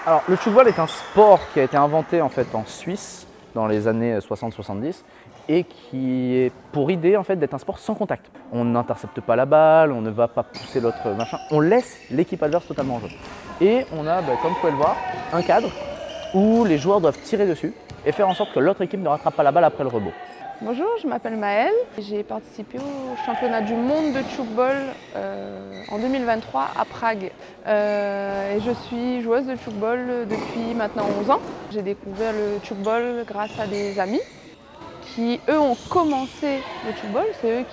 Alors, le tchoukball est un sport qui a été inventé en fait en Suisse dans les années 60-70 et qui est pour idée en fait d'être un sport sans contact. On n'intercepte pas la balle, on ne va pas pousser l'autre machin, on laisse l'équipe adverse totalement en jeu. Et on a, comme vous pouvez le voir, un cadre où les joueurs doivent tirer dessus et faire en sorte que l'autre équipe ne rattrape pas la balle après le rebond. Bonjour, je m'appelle Maëlle. J'ai participé au championnat du monde de tchoukball en 2023 à Prague. Et je suis joueuse de tchoukball depuis maintenant 11 ans. J'ai découvert le tchoukball grâce à des amis qui, eux, ont commencé le tchoukball. C'est eux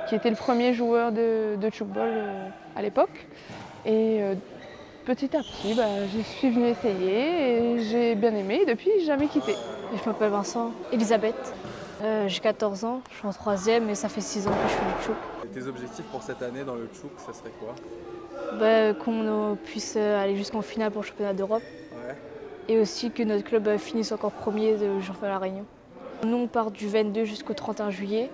qui étaient le premier joueur de tchoukball à l'époque. Et petit à petit, je suis venue essayer et j'ai bien aimé et depuis, j'ai jamais quitté. Je m'appelle Vincent, Elisabeth, j'ai 14 ans, je suis en 3e et ça fait 6 ans que je fais du tchouk. Et tes objectifs pour cette année dans le tchouk, ça serait quoi? Qu'on puisse aller jusqu'en finale pour le championnat d'Europe et aussi que notre club finisse encore premier de championnat La Réunion. Nous on part du 22 jusqu'au 31 juillet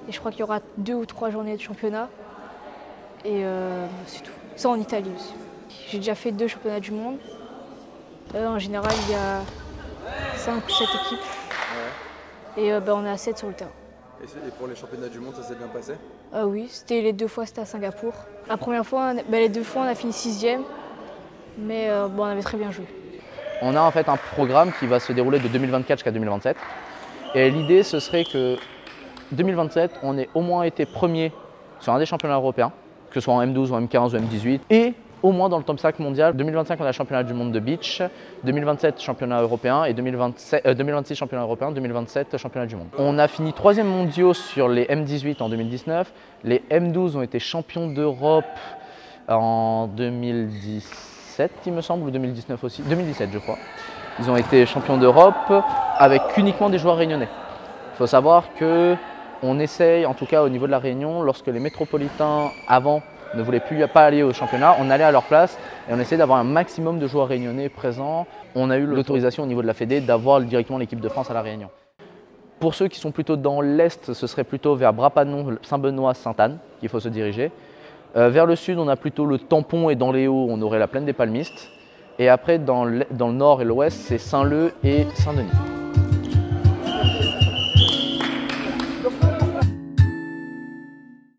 et je crois qu'il y aura 2 ou 3 journées de championnat et c'est tout. Ça en Italie aussi. J'ai déjà fait 2 championnats du monde. En général il y a 5 ou 7 équipes et on est à 7 sur le terrain. Et pour les championnats du monde, ça s'est bien passé? Oui, les 2 fois c'était à Singapour. La première fois, les 2 fois on a fini 6e, mais on avait très bien joué. On a en fait un programme qui va se dérouler de 2024 jusqu'à 2027. Et l'idée ce serait que 2027, on ait au moins été premier sur un des championnats européens, que ce soit en M12 ou M15 ou M18, et au moins dans le top 5 mondial. 2025, on a le championnat du monde de beach, 2027, championnat européen, et 2026, championnat européen, 2027, championnat du monde. On a fini 3e mondiaux sur les M18 en 2019. Les M12 ont été champions d'Europe en 2017, il me semble, ou 2019 aussi, 2017 je crois. Ils ont été champions d'Europe avec uniquement des joueurs réunionnais. Il faut savoir qu'on essaye, en tout cas au niveau de la Réunion, lorsque les métropolitains avant ne voulaient pas aller au championnat, on allait à leur place et on essayait d'avoir un maximum de joueurs réunionnais présents. On a eu l'autorisation au niveau de la Fédé d'avoir directement l'équipe de France à La Réunion. Pour ceux qui sont plutôt dans l'Est, ce serait plutôt vers Brapanon, Saint-Benoît, Sainte-Anne qu'il faut se diriger. Vers le Sud, on a plutôt le Tampon et dans les Hauts, on aurait la plaine des Palmistes. Et après, dans le Nord et l'Ouest, c'est Saint-Leu et Saint-Denis.